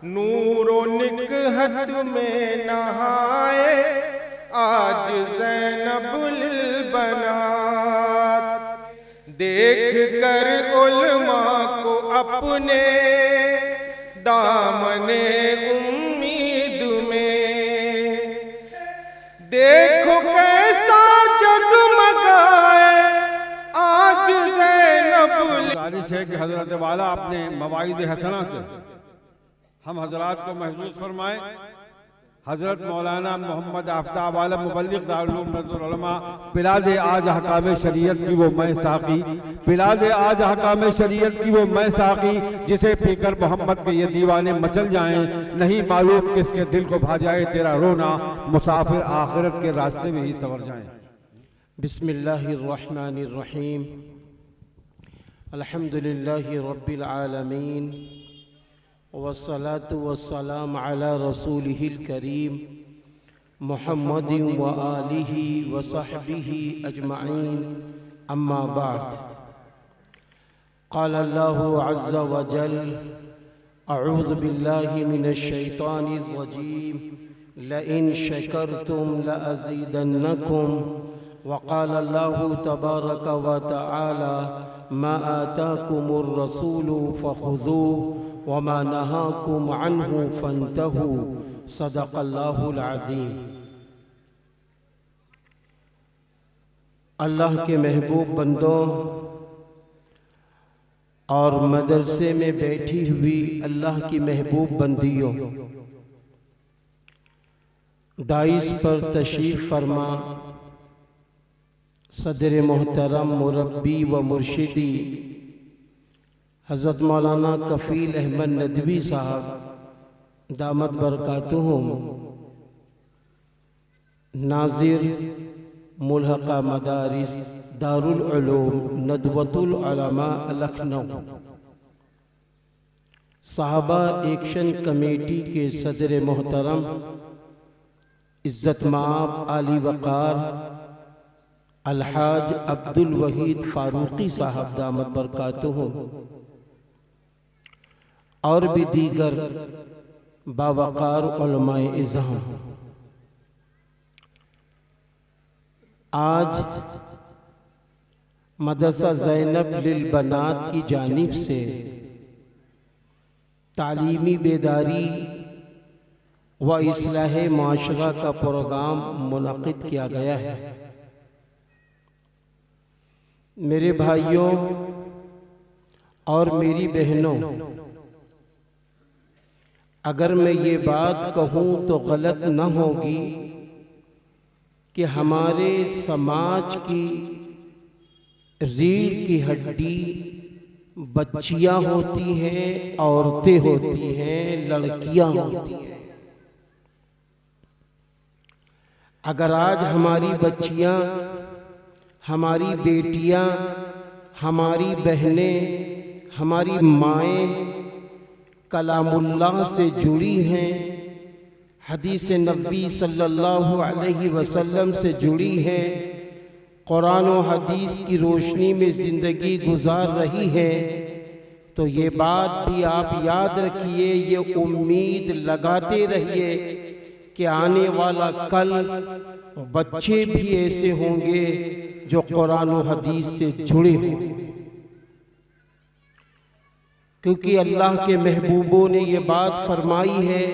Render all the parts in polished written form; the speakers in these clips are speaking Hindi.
नूरो निकहत में नहाए आज ज़ैनबुल बनात। देख कर उलमा को अपने दामने उम्मीद में, देखो कैसा जगमगाए आज ज़ैनबुल। गुजारिश है कि हजरत वाला अपने मवाइद हसना से हम हजरात को महसूस फरमाएं। हजरत मौलाना मोहम्मद आफ्ताब आलम मुबल्लिग दारुल उलूम नज़रुल उलमा बिलाद आज हकाम शरीयत की वो मैं साकी, बिलाद आज हकाम शरीयत की वो मैं साकी, जिसे पीकर मोहम्मद के ये दीवाने मचल जाएं, नहीं मालूम किसके दिल को भा जाए तेरा रोना, मुसाफिर आखिरत के रास्ते में ही सवर जाएं। बिस्मिल्लाहिर्रहमानिर्रहीम, अल्हम्दुलिल्लाहि रब्बिल आलमीन, वस्सलातु वस्सलाम अला रसूलिहिल करीम मुहम्मदिन व आलिहि व सहबिहि अजमाइन, अम्मा बाद। क़ाल अल्लाहु अज़्ज़ा व जल, अऊज़ु बिल्लाहि मिनश शैतानिर रजीम, लइन शकरतुम लअज़ीदन्नकुम, व क़ाल अल्लाहु तबारक व तआला, मा आताकुमुर रसूलु फ़ख़ुज़ूहु व मा नहाकुम अन्हु फ़न्तहू, सदक़ल्लाहुल अज़ीम। अल्लाह के महबूब बंदों और मदरसे में बैठी हुई अल्लाह की महबूब बंदियों, डाइस पर तशरीफ़ फरमा सदर मोहतरम मुरब्बी व मुर्शिदी हज़रत मौलाना कफ़ील अहमद नदवी साहब दामत बरकातुहुम, नाज़िर मुल्हक़ा मदारिस दारुल उलूम नदवतुल उलमा लखनऊ, साहबा एक्शन कमेटी के सदर मोहतरम इज़्ज़त माब आली वक़ार अलहाज अब्दुल वहीद फ़ारूक़ी साहब दामत बरकातुहुम, और भी दीगर बावक़ार उलमाए इज़्ज़ाम, आज मदरसा ज़ैनब लिल बनात की जानिब से तालीमी बेदारी व इस्लाह माशरा का प्रोग्राम मुनक़िद किया गया है। मेरे भाइयों और मेरी बहनों, अगर मैं ये बात कहूँ तो गलत न होगी कि हमारे समाज की रीढ़ की हड्डी बच्चियाँ होती हैं, औरतें होती हैं, लड़कियाँ होती हैं। अगर आज हमारी बच्चियाँ, हमारी बेटियाँ, हमारी बहनें, हमारी माएँ कलामुल्लाह से जुड़ी हैं, हदीस नबी सल्लल्लाहु अलैहि वसल्लम से जुड़ी हैं, कुरान और हदीस की रोशनी में ज़िंदगी गुजार रही है, तो ये बात भी आप याद रखिए, ये उम्मीद लगाते रहिए कि आने वाला कल बच्चे भी ऐसे होंगे जो कुरान और हदीस से जुड़े होंगे। क्योंकि अल्लाह के महबूबों ने ये बात फरमाई है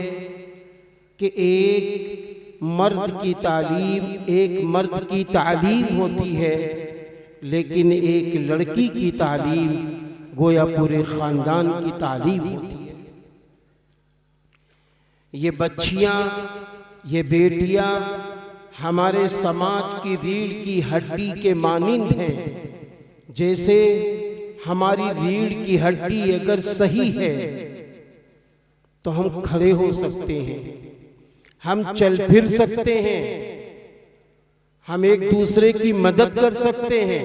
कि एक मर्द की तालीम होती है, लेकिन एक लड़की की तालीम गोया पूरे ख़ानदान की तालीम होती है। ये बच्चियाँ, ये बेटियाँ हमारे समाज की रीढ़ की हड्डी के मानिंद हैं। जैसे हमारी रीढ़ की हड्डी अगर सही है तो हम खड़े हो सकते हैं, हम चल फिर सकते हैं, हम एक दूसरे की मदद कर सकते हैं।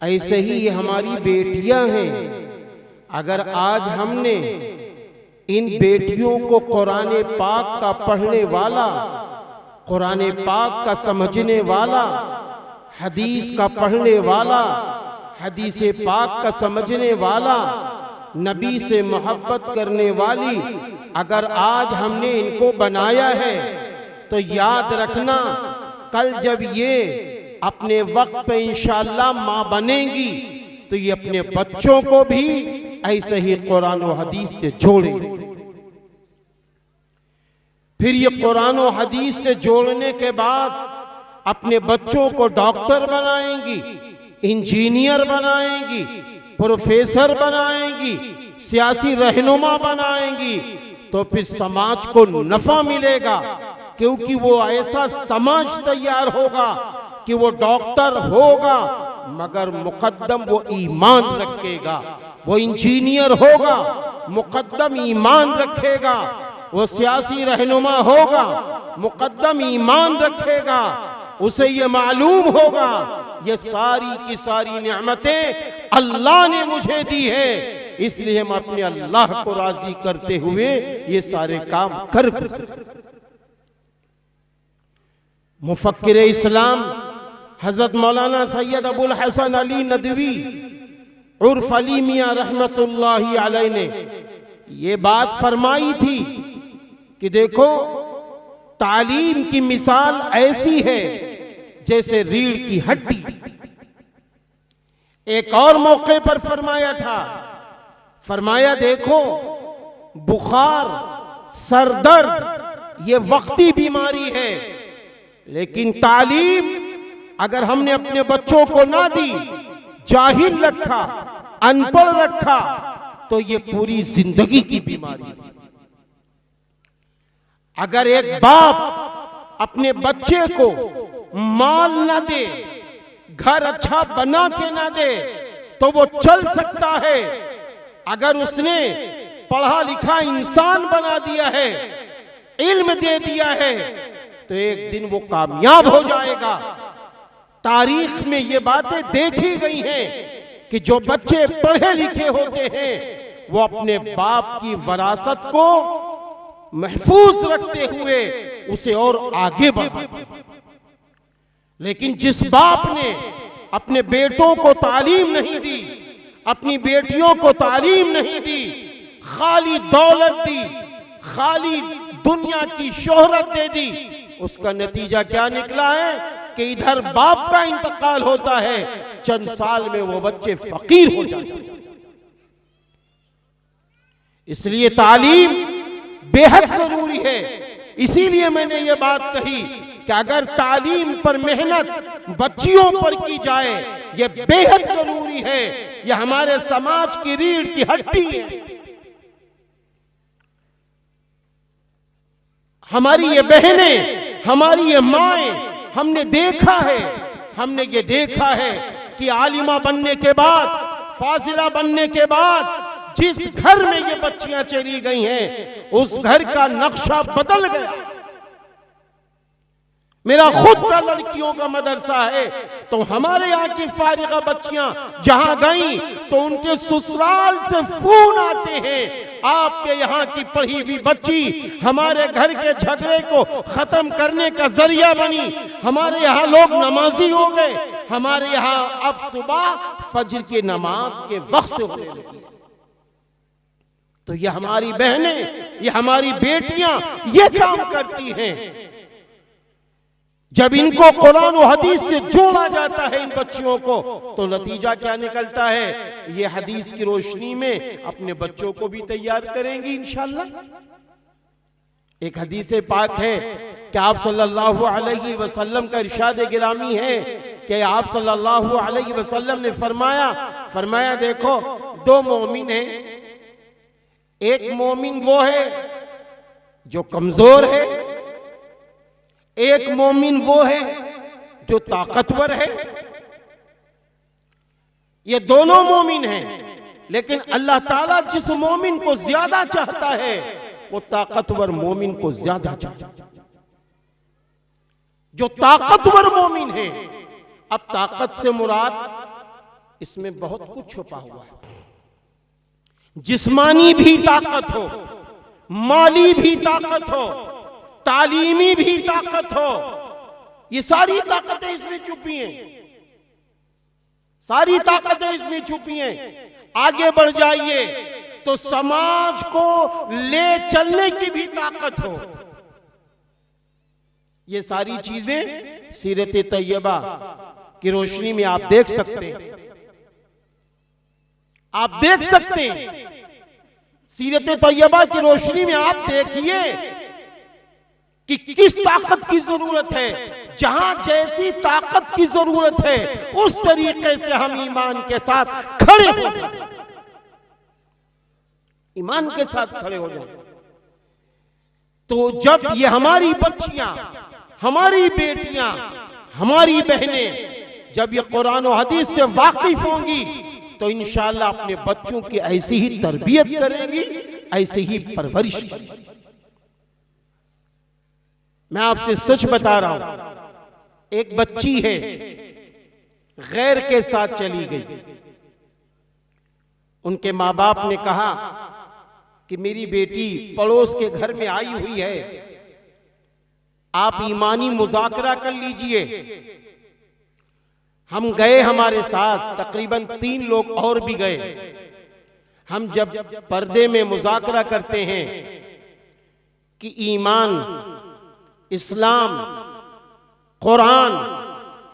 ऐसे ही हमारी बेटियां हैं। अगर आज हमने इन बेटियों को कुरान पाक का पढ़ने वाला, कुरान पाक का समझने वाला, हदीस का पढ़ने वाला, हदीस पाक का समझने वाला नबी से मोहब्बत करने वाली अगर आज हमने इनको बनाया है तो याद रखना कल जब ये अपने वक्त पे इंशाअल्लाह माँ बनेंगी तो ये अपने बच्चों को भी ऐसे ही कुरान और हदीस से जोड़ेंगे। फिर ये कुरान और हदीस से जोड़ने के बाद अपने बच्चों को डॉक्टर बनाएंगी, इंजीनियर बनाएंगी, प्रोफेसर बनाएंगी, सियासी रहनुमा बनाएंगी, तो फिर समाज को नफा मिलेगा, क्योंकि वो ऐसा समाज तैयार होगा कि वो डॉक्टर होगा मगर मुकद्दम वो ईमान रखेगा, वो इंजीनियर होगा मुकद्दम ईमान रखेगा, वो सियासी रहनुमा होगा मुकद्दम ईमान रखेगा। उसे ये मालूम होगा ये सारी की सारी नेमतें अल्लाह ने मुझे दी है, इसलिए हम अपने अल्लाह को राजी करते हुए ये सारे काम कर मुफक्किर इस्लाम हजरत मौलाना सैयद अबुल हसन अली नदवी उर्फ अली मियां रहमतुल्लाही अलैह ने ये बात फरमाई थी कि देखो तालीम की मिसाल ऐसी है जैसे रीढ़ की हड्डी। एक और मौके पर फरमाया था, फरमाया देखो बुखार सरदर्द ये वक्ती बीमारी है, लेकिन तालीम अगर हमने अपने बच्चों को ना दी, जाहिल रखा, अनपढ़ रखा, तो ये पूरी जिंदगी की बीमारी है। अगर एक बाप अपने बच्चे को माल ना दे, घर अच्छा बना के ना दे, तो वो चल सकता है। अगर उसने पढ़ा लिखा इंसान बना दिया है, इल्म दे दिया है, तो एक दिन वो कामयाब हो जाएगा। तारीख में ये बातें देखी गई हैं कि जो बच्चे पढ़े लिखे होते हैं वो अपने बाप की वरासत को महफूज रखते हुए उसे और आगे बढ़ाते। लेकिन जिस बाप ने अपने बेटों को तालीम नहीं दी, अपनी बेटियों को तालीम नहीं दी, खाली दौलत दी, खाली दुनिया की शोहरत दे दी, उसका नतीजा क्या निकला है कि इधर बाप का इंतकाल होता है, चंद साल में वो बच्चे फकीर हो जाते हैं। इसलिए तालीम बेहद जरूरी है। इसीलिए मैंने ये बात कही कि अगर तालीम पर मेहनत बच्चियों पर की जाए, ये बेहद जरूरी है, ये हमारे समाज की रीढ़ की हड्डी है। हमारी ये बहनें, हमारी ये माएं, हमने ये देखा है कि आलिमा बनने के बाद, फाजिला बनने के बाद जिस घर में ये बच्चियां चली गई हैं, उस घर का नक्शा बदल गया। मेरा खुद का लड़कियों का मदरसा है, तो हमारे यहाँ की फारिगा बच्चियां जहां गई तो उनके ससुराल से फोन आते हैं, आपके यहाँ की पढ़ी हुई बच्ची हमारे घर के झगड़े को खत्म करने का जरिया बनी, हमारे यहाँ लोग नमाजी हो गए, हमारे यहाँ अब सुबह फज्र की नमाज के वक्त से होने लगी। तो ये हमारी बहनें, ये हमारी बेटियां ये काम करती हैं। जब इनको कुरान और हदीस से जोड़ा जाता है इन बच्चियों को, तो नतीजा क्या निकलता है? ये हदीस की रोशनी में अपने बच्चों को भी तैयार करेंगी इंशाअल्लाह। एक हदीस पाक है कि आप सल्लल्लाहु अलैहि वसल्लम का इरशाद गिरामी है कि आप सल्लल्लाहु अलैहि वसल्लम ने फरमाया देखो दो मोमिन हैं, एक मोमिन वो है जो कमजोर है, एक मोमिन वो है जो ताकतवर है। ये दोनों मोमिन हैं, लेकिन अल्लाह ताला जिस मोमिन को ज्यादा चाहता है वो ताकतवर मोमिन को ज्यादा चाहता है। जो ताकतवर मोमिन है, अब ताकत से मुराद इसमें बहुत कुछ छुपा हुआ है। जिस्मानी भी ताकत हो, माली भी ताकत हो, तालीमी भी ताकत हो, ये सारी ताकतें इसमें छुपी हैं, सारी ताकतें इसमें छुपी हैं। आगे बढ़ जाइए तो समाज को ले चलने की भी ताकत हो। ये सारी चीजें सीरत तैयबा की रोशनी में आप देख सकते हैं। आप देख सकते हैं सीरत तैयबा की रोशनी में आप देखिए कि किस ताकत की जरूरत है। जहां जैसी ताकत की जरूरत है उस तरीके से हम ईमान के साथ खड़े हो जाए, ईमान के साथ खड़े हो जाए। तो जब ये हमारी बच्चियां, हमारी बेटियां, हमारी बहनें जब ये कुरान और हदीस से वाकिफ होंगी तो इंशाअल्लाह अपने बच्चों की ऐसी ही तरबियत करेंगी, ऐसी ही परवरिश करेंगी। मैं आपसे सच बता रहा हूं, एक बच्ची है गैर के साथ चली गई। उनके माँ बाप ने कहा कि मेरी बेटी पड़ोस के घर में आई हुई है, आप ईमानी मुज़ाकरा कर लीजिए। हम गए, हमारे साथ तकरीबन 3 लोग और भी गए। हम जब पर्दे में मुज़ाकरा करते हैं कि ईमान, इस्लाम, कुरान,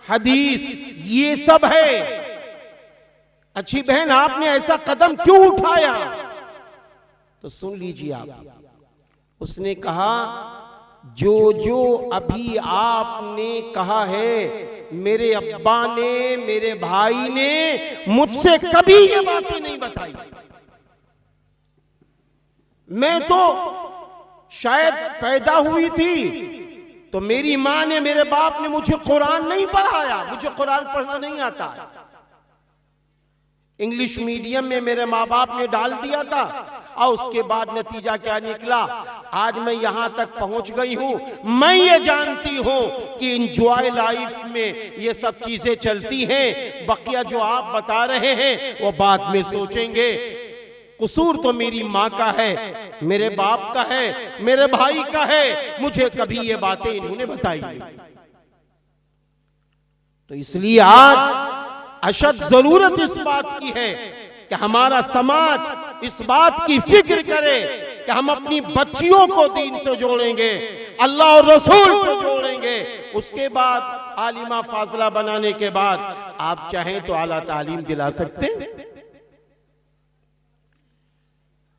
हदीस ये सब है। अच्छी बहन, आपने ऐसा कदम क्यों उठाया? तो सुन लीजिए आप। उसने कहा जो जो अभी आपने कहा है मेरे अब्बा ने, मेरे भाई ने मुझसे कभी ये बातें नहीं बताई। मैं तो शायद पैदा हुई थी तो मेरी माँ ने, मेरे बाप ने मुझे कुरान नहीं पढ़ाया, मुझे कुरान पढ़ना नहीं आता। इंग्लिश मीडियम में मेरे माँ बाप ने डाल दिया था और उसके बाद नतीजा क्या निकला, आज मैं यहां तक पहुंच गई हूं। मैं ये जानती हूं कि एंजॉय लाइफ में ये सब चीजें चलती हैं। बकिया जो आप बता रहे हैं वो बाद में सोचेंगे। कसूर तो मेरी माँ का है, मेरे बाप का है, मेरे भाई का है, मुझे कभी ये बातें इन्होंने बताई नहीं। तो इसलिए आज अशद जरूरत इस बात की है कि हमारा समाज इस बात की फिक्र करे कि हम अपनी बच्चियों को दीन से जोड़ेंगे, अल्लाह और रसूल से जोड़ेंगे। उसके बाद आलिमा फाजला बनाने के बाद आप चाहें तो आला तालीम दिला सकते हैं।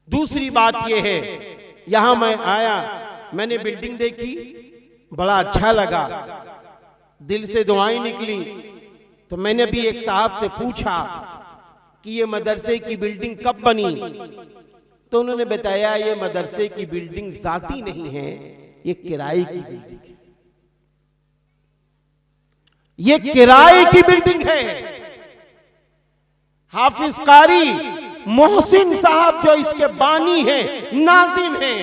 दूसरी बात यह है, यहां मैं आया, मैंने बिल्डिंग देखी, बड़ा अच्छा लगा, दिल से दुआएं निकली। तो मैंने भी एक साहब से पूछा कि ये मदरसे की बिल्डिंग कब बनी? तो उन्होंने बताया ये मदरसे की बिल्डिंग जाती नहीं है, ये किराए की बिल्डिंग है। ये किराए की बिल्डिंग है। हाफिज कारी मोहसिन साहब जो इसके बानी हैं, नाजिम हैं,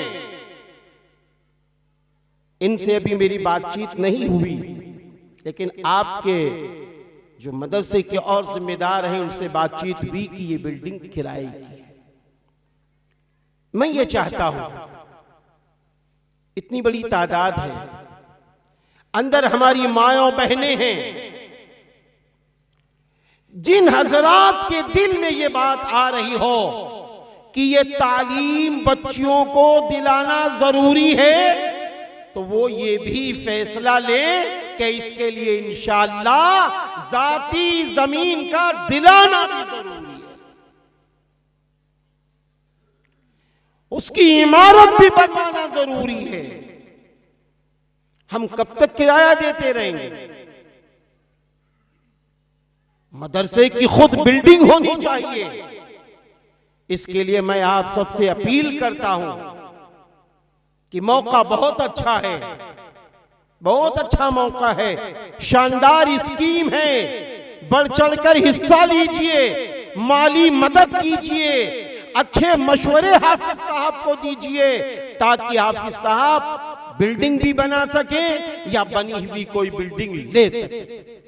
इनसे अभी मेरी बातचीत नहीं हुई, लेकिन आपके जो मदरसे के और जिम्मेदार हैं उनसे बातचीत भी की ये बिल्डिंग किराए की है। मैं ये चाहता हूं, इतनी बड़ी तादाद है, अंदर हमारी मायों बहनें हैं, जिन हजरात के दिल में ये बात आ रही हो कि ये तालीम बच्चियों को दिलाना जरूरी है, तो वो ये भी फैसला ले कि इसके लिए इंशाअल्लाह जाती जमीन का दिलाना भी जरूरी है, उसकी इमारत भी बनवाना जरूरी है। हम कब तक किराया देते रहेंगे? मदरसे की खुद बिल्डिंग होनी चाहिए। इसके लिए मैं आप सबसे अपील करता हूं कि मौका बहुत अच्छा है, बहुत अच्छा मौका है, शानदार स्कीम है, बढ़ चढ़कर हिस्सा लीजिए, माली मदद कीजिए, अच्छे मशवरे हाफिज साहब को दीजिए ताकि हाफिज साहब बिल्डिंग भी बना सके या बनी हुई कोई बिल्डिंग ले सके।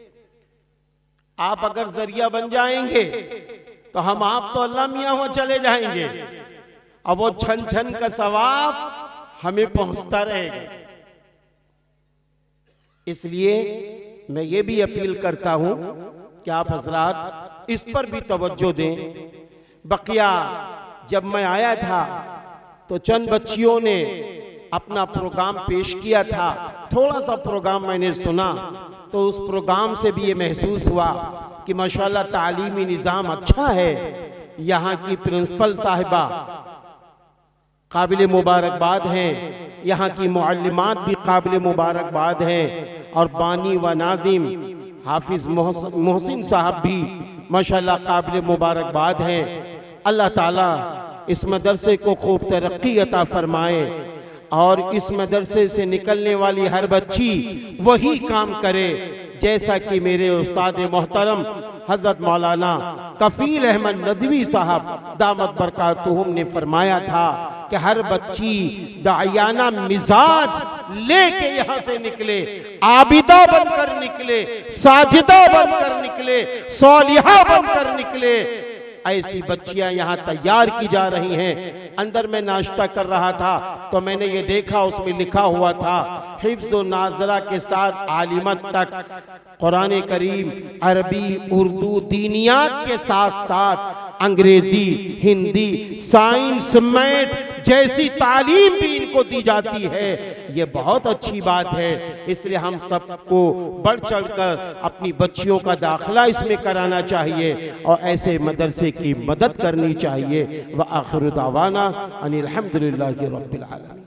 आप अगर जरिया बन जाएंगे तो हम आप तो अल्लाह मियां हुआ चले जाएंगे, अब वो छन छन का सवाब हमें पहुंचता रहेगा। इसलिए मैं ये भी अपील करता हूं कि आप हजरात इस पर भी तवज्जो दें। बकिया जब मैं आया था तो चंद बच्चियों ने अपना प्रोग्राम पेश किया था, थोड़ा सा प्रोग्राम मैंने सुना तो उस प्रोग्राम से भी ये महसूस हुआ कि माशाल्लाह तालीमी निज़ाम अच्छा है। यहाँ की प्रिंसिपल साहिबा काबिल मुबारकबाद हैं, यहाँ की मुअल्लिमात भी काबिल मुबारकबाद हैं, और बानी व नाजिम हाफिज मोहसिन साहब भी माशाल्लाह काबिल मुबारकबाद हैं। अल्लाह ताला इस मदरसे को खूब तरक्की अता फरमाए और इस मदरसे से निकलने वाली हर बच्ची वही काम करे जैसा कि मेरे उस्ताद मोहतरम हजरत मौलाना कफील अहमद नदवी साहब दामत बरकातुहुम ने फरमाया था कि हर बच्ची दायाना मिजाज लेके यहाँ से निकले, आबिदा बनकर निकले, साजिदा बनकर निकले, सौलिहा बनकर निकले। ऐसी बच्चियां यहाँ तैयार की जा रही हैं। अंदर मैं नाश्ता कर रहा था तो मैंने ये देखा, उसमें लिखा हुआ था हिफ्ज़ व नाज़रा के साथ आलिमत तक, कुरान करीम, अरबी, उर्दू, दीनियात के साथ साथ अंग्रेजी, हिंदी, साइंस, मैथ जैसी तालीम भी इनको दी जाती है। ये बहुत अच्छी बात है। इसलिए हम सबको बढ़ चढ़कर अपनी बच्चियों का दाखिला इसमें कराना चाहिए और ऐसे मदरसे की मदद करनी चाहिए। व आखिर दावाना अनिल हम्दुलिल्लाहि रब्बिल आलमीन।